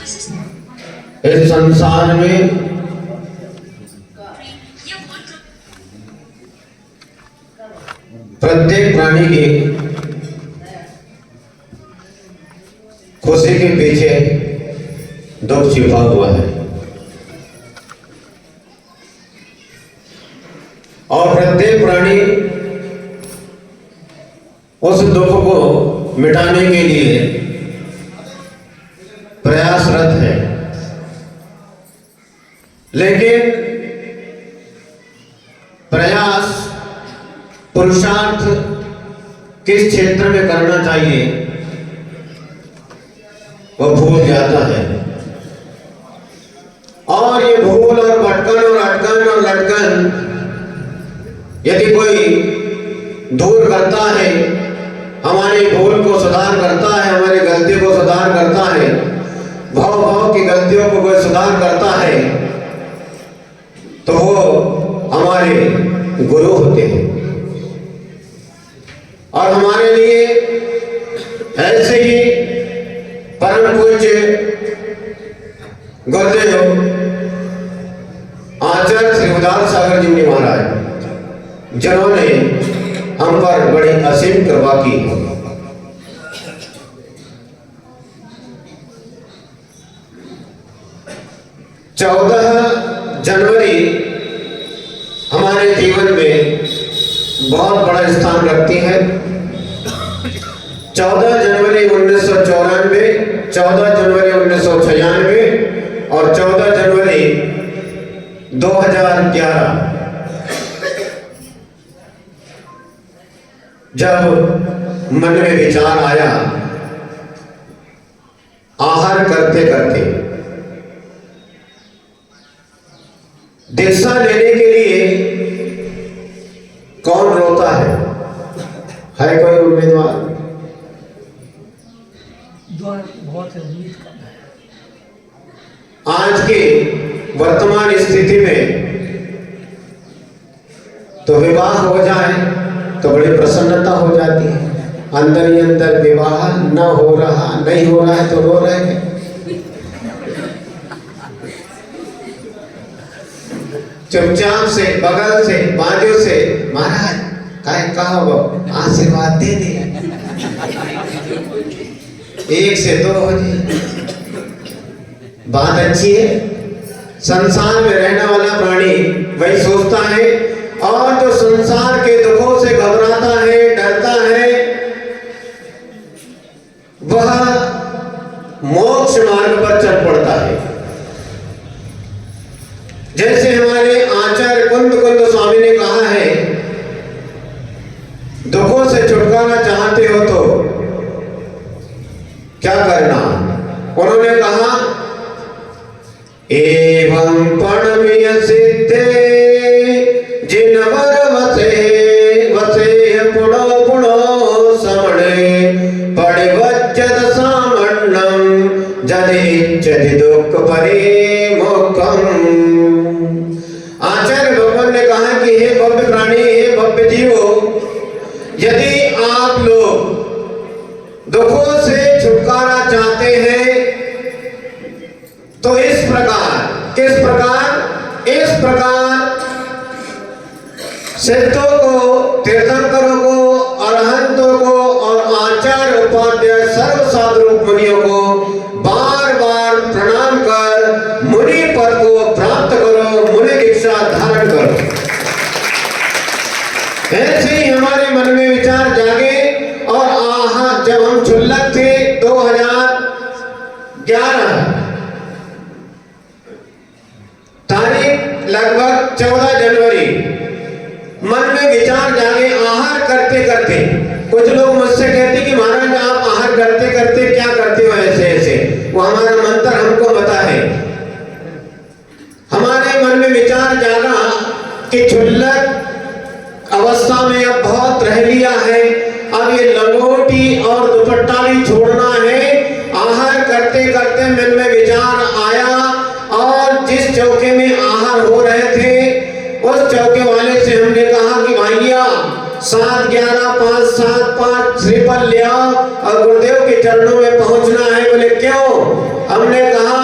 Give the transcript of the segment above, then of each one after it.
इस संसार में प्रत्येक प्राणी की खुशी के पीछे दुख छिपा हुआ है और प्रत्येक प्राणी उस दुख को मिटाने के लिए प्रयासरत है। लेकिन प्रयास पुरुषार्थ किस क्षेत्र में करना चाहिए वह भूल जाता है और ये भूल और भटकन और अटकन और लटकन यदि कोई दूर करता है, हमारी भूल को सुधार करता है, हमारी गलती को सुधार करता है, भाव की गलतियों को कोई सुधार करता है तो वो हमारे गुरु होते हैं। और हमारे लिए ऐसे ही परम पूज्य गुरुदेव आचार्य श्री उदार सागर जी महाराज जिन्होंने हम पर बड़ी असीम कृपा की। 14 जनवरी हमारे जीवन में बहुत बड़ा स्थान रखती है। 14 जनवरी 1994, 14 जनवरी 1996 और 14 जनवरी 2011 जब मन में विचार आया आहार करते करते दीक्षा लेने के लिए कौन रोता है कोई उम्मीदवार? आज की वर्तमान स्थिति में तो विवाह हो जाए तो बड़ी प्रसन्नता हो जाती है। अंदर ही अंदर विवाह न हो रहा, नहीं हो रहा है तो रो रहे हैं। चुपचाप से बगल से बाजू से महाराज कहो आशीर्वाद दे दे, 1 से 2 हो जाए। बात अच्छी है। संसार में रहने वाला प्राणी वही सोचता है और जो संसार के दुखों से घबराता है, डरता है, वह मोक्ष मार्ग पर चल पड़ता है। जैसे हमारे आचार्य कुंद स्वामी ने कहा है, दुखों से छुटकारा चाहते हो तो क्या करना? उन्होंने कहा एवं पणमीय सिद्धे जिनवर वसे पुणो समणे पड़िवज्जत सामन्नम जदिच्छति दुख परिमुखम। आचार्य भगवान ने कहा कि हे भव्य प्राणी, हे भव्य जीवो, यदि आप लोग दुखों से छुटकारा चाहते हैं तो इस प्रकार, किस प्रकार? इस प्रकार सिद्धों को, तीर्थंकरों को, अरहंतों को और आचार्य उपाध्याय सर्व साधु मुनियों को बार बार प्रणाम कर मुनि पद को प्राप्त करो, मुनि दीक्षा धारण करो। ऐसे ही हमारे मन में विचार जागे और जब हम क्षुल्लक थे 2011 तारीख लगभग 14 जनवरी, मन में विचार जागे आहार करते करते। कुछ लोग मुझसे कहते कि महाराज आप आहार करते करते क्या करते हो ऐसे ऐसे? वो हमारा मंत्र हमको पता है। हमारे मन में विचार जागा कि क्षुल्लक अवस्था में अब बहुत रह लिया है, अब ये लंगोटी और दुपट्टा भी छोड़ना है। आहार करते करते मन में विचार आया और जिस चौके में आहार हो रहे थे उस चौके वाले से हमने कहा कि भैया 7 11 5 7 5 श्रीफल ले आओ और गुरुदेव के चरणों में पहुंचना है। बोले क्यों? हमने कहा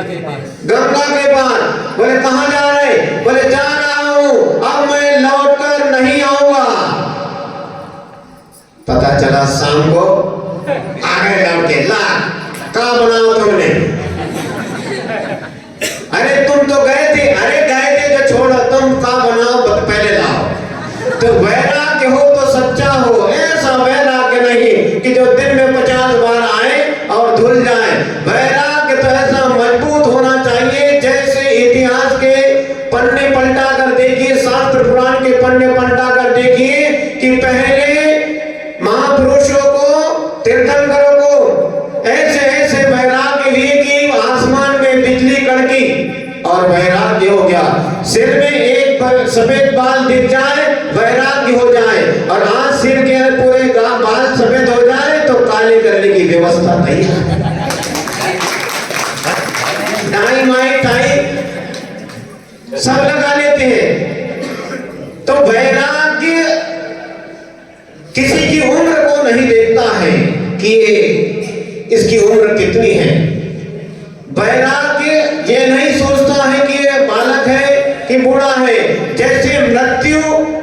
गंगा के पार। बोले कहाँ जा रहे? बोले जा रहा हूं, अब मैं लौटकर नहीं आऊंगा। पता चला शाम को आगे लौट के ला कहाँ बनाओ तुमने? अरे तुम तो गए थे। अरे गए थे तो छोड़ो, तुम कहाँ बनाओ पहले लाओ। तो वैराग्य हो तो सच्चा हो, ऐसा वैराग्य नहीं कि जो दिन में 50 बार आए और धुल जाए। वैराग्य तो ऐसा मजबूत होना चाहिए जैसे इतिहास के पन्ने पलटा कर देखिए, शास्त्र पुराण के पन्ने पलटा कर देखिए कि पहले महापुरुषों को, तीर्थंकरों को ऐसे ऐसे वैराग्य लिए कि आसमान में बिजली कड़की और वैराग्य हो गया। सिर में एक सफेद बाल दिख जाए वैराग्य हो जाए, और आज सिर के पूरे बाल सफेद हो जाए तो काले करने की व्यवस्था तैयार। टाई माई टाई सब लगा लेते हैं। तो वैराग्य किसी की उम्र को नहीं देखता है कि इसकी उम्र कितनी है। वैराग्य ये नहीं सोचता है कि ये बालक है कि बूढ़ा है। जैसे मृत्यु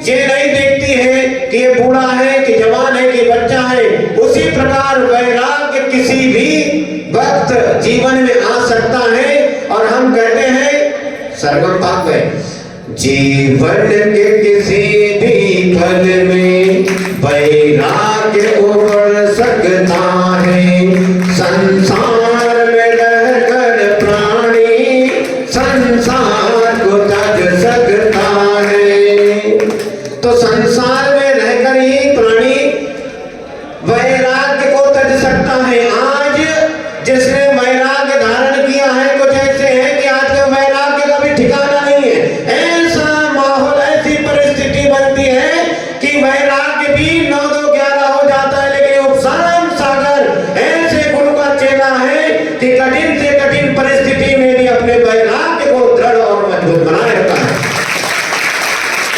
ये नहीं देखती है कि ये बूढ़ा है कि जवान है कि बच्चा है, उसी प्रकार वैराग्य किसी भी वक्त जीवन में आ सकता है। और हम कहते हैं सरगम भाग में, जीवन के किसी भी पल में वैराग्य उमड़ सकता है। संसार में रहकर प्राणी संसार को तज सकता है। तो संसार में रहकर ही प्राणी वैराग्य को तज सकता है। आज जिसने वैराग्य धारण किया है कुछ ऐसे है कि आज का वैराग्य का भी ठिकाना नहीं है। ऐसा माहौल, ऐसी परिस्थिति बनती है कि वैराग्य भी 9-2-11 हो जाता है, लेकिन उपशांत सागर ऐसे गुरु का चेला है कि कठिन से कठिन परिस्थिति में भी अपने वैराग्य को दृढ़ और मजबूत बनाए रखा है।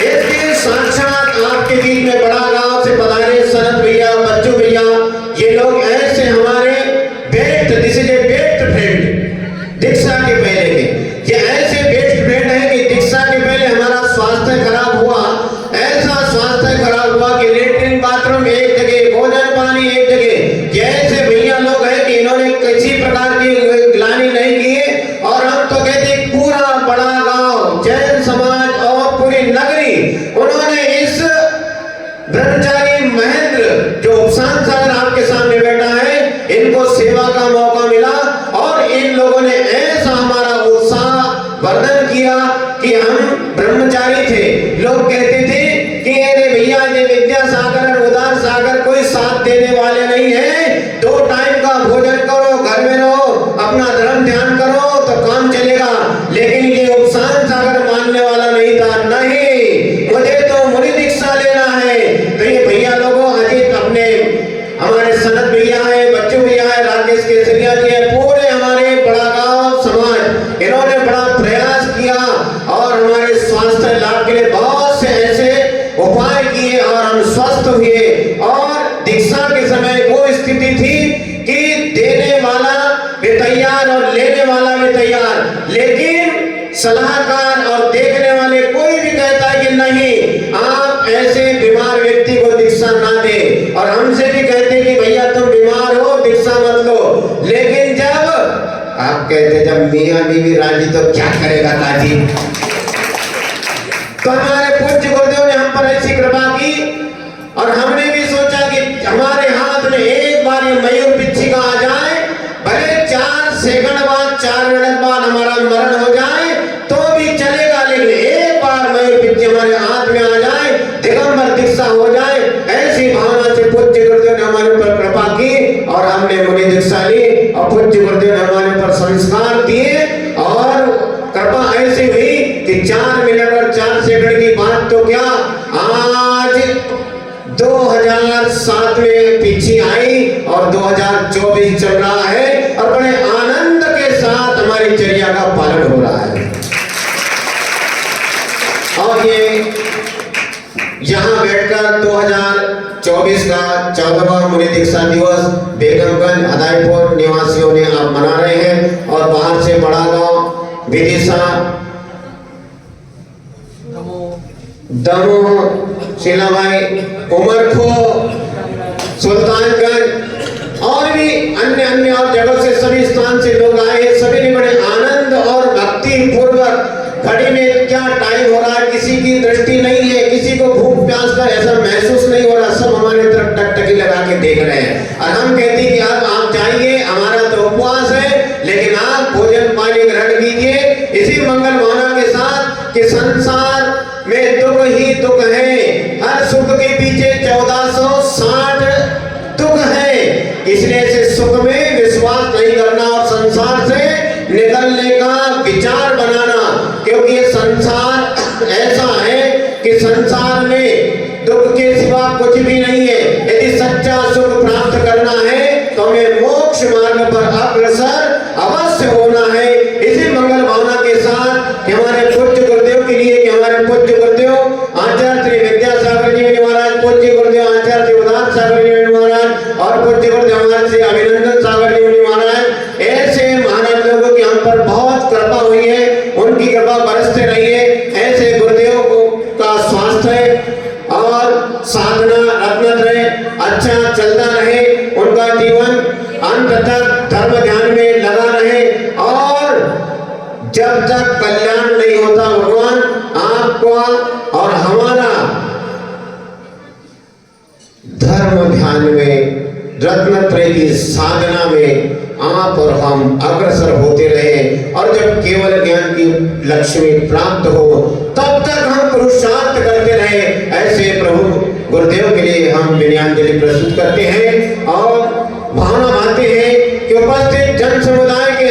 इसके साक्षात आपके बीच में बड़ा गांव से पधारे सनत भैया, बच्चू भैया, ये लोग ऐसे हमारे best, this is a best friend Diksha के पहले के, ये ऐसे बेस्ट फ्रेंड है कि दीक्षा के पहले हमारा स्वास्थ्य खराब हुआ। ऐसा स्वास्थ्य खराब हुआ कि लेटरिन बाथरूम एक जगह, भोजन पानी एक जगह। ये ऐसे भैया लोग हैं कि इन्होंने किसी प्रकार की ग्लानि नहीं की। और हम तो कहते पूरा बड़ा गांव, जैन समाज और पूरी नगरी, उन्होंने इस ब्रह्मचारी महेंद्र जो उपशांत सागर आपके सामने बैठा है, इनको सेवा का मौका मिला। और इन लोगों ने ऐसा हमारा उत्साह वर्धन किया कि हम ब्रह्मचारी थे। लोग कहते थे कि अरे भैया ये विद्या सागर और उदार सागर कोई साथ देने वाले नहीं है। 2 टाइम का भोजन करो, घर में रहो, अपना धर्म ध्यान करो तो काम चलेगा। लेकिन ये उपशांत सागर मानने वाला नहीं था। नहीं, मुझे तो मुनि दीक्षा लेना है। तो ये भैया लोगों, अजीत अपने हमारे सनत भैया है, बच्चू भैया है, राकेश केसरिया जी है, पूरे हमारे बड़ा गांव समाज, इन्होंने बड़ा प्रयास किया और हमारे स्वास्थ्य लाभ के लिए बहुत से ऐसे उपाय किए और हम स्वस्थ हुए। और दीक्षा के समय वो स्थिति थी कि देने वाला भी तैयार और लेने वाला भी तैयार, लेकिन सलाहकार और देखने वाले कोई भी कहता है कि नहीं, आप ऐसे बीमार व्यक्ति को दीक्षा ना दे। और हमसे भी कहते कि भैया तुम बीमार हो, दीक्षा मत लो। लेकिन जब आप कहते जब मियां बीवी राजी तो क्या करेगा ताजी। तो हमारे पूज्य गुरुदेव ने हम पर ऐसी कृपा की और हमने भी सोचा कि हमारे हाथ में एक बार ये मयूर पिच्छिका आ जाए, भले 4 सेकंड बाद, 4 मिनट बाद हमारा मरण हो जाए तो भी चलेगा, लेकिन एक बार मयूर पिच्छी हमारे हाथ में आ जाए, दिगंबर दीक्षा हो जाए। ऐसी भावना से पूज्य गुरुदेव ने हमारे ऊपर कृपा की और हमने मुनि दीक्षा ली और पूज्य गुरुदेव ने हमारे ऊपर संस्कार दिए। और कृपा ऐसी हुई कि 4 मिनट और 4 सेकंड की बात तो क्या, आज 2007 में पीछे आई और 2024 चल रहा है और बड़े आनंद के साथ हमारी चर्या का पालन हो रहा है। और ये यहाँ बैठकर 2024 2024 का 14वां मुनि दीक्षा दिवस बेगमगंज अदायपुर निवासियों ने आप मना रहे हैं और बाहर से बड़ा गांव विदिशा दमोह शिलाबाई उमरखो सुल्तानगंज और भी अन्य और जगह से सभी स्थान से लोग आए। सभी ने बड़े आनंद और भक्ति पूर्वक घड़ी में क्या टाइम हो रहा है किसी की दृष्टि नहीं है, किसी को भूख प्यास का ऐसा महसूस नहीं हो रहा, सब हमारे तरफ टकटकी लगा के देख रहे हैं। और हम कहते हैं कि अब आप जाइए, हमारा तो उपवास है, लेकिन आप भोजन पानी ग्रहण कीजिए इसी मंगल भावना के साथ कि संसार में दुख ही दुख है, हर सुख के पीछे 1460 दुख है। इसलिए से सुख में विश्वास नहीं करना और संसार से निकलने का विचार बनाना, क्योंकि ये संसार ऐसा है कि संसार में दुख के सिवा कुछ भी नहीं है। यदि सच्चा सुख प्राप्त करना है तो हमें मोक्ष मार्ग पर अग्रसर अवश्य होना है। इसी मंगल भावना के साथ हमारे पूज्य गुरुदेव के लिए कि हमारे पूज्य गुरुदेव आचार्य श्री विद्यासागर जी महाराज, पूज्य गुरुदेव आचार्य श्री उदार सागर जी महाराज और पूज्य गुरुदेव हमारे श्री अभिनंदन सागर जी महाराज, ऐसे महाराज लोगों की हम पर बहुत कृपा हुई है, उनकी कृपा बरसते रही है। ऐसे गुरुदेव का स्वास्थ्य और साधना रत्नत्रय अच्छा चलता रहे, उनका जीवन अंत तक धर्म ध्यान में लगा रहे और जब तक कल्याण नहीं होता भगवान आपका और हमारा धर्म ध्यान में रत्नत्रय की साधना में आप और हम अग्रसर होते रहे और जब केवल ज्ञान की लक्ष्मी प्राप्त हो तब तक हम पुरुषार्थ करते रहे। ऐसे प्रभु गुरुदेव के लिए हम विनयाञ्जलि प्रस्तुत करते हैं और भावना भाते हैं कि उपस्थित जन समुदाय के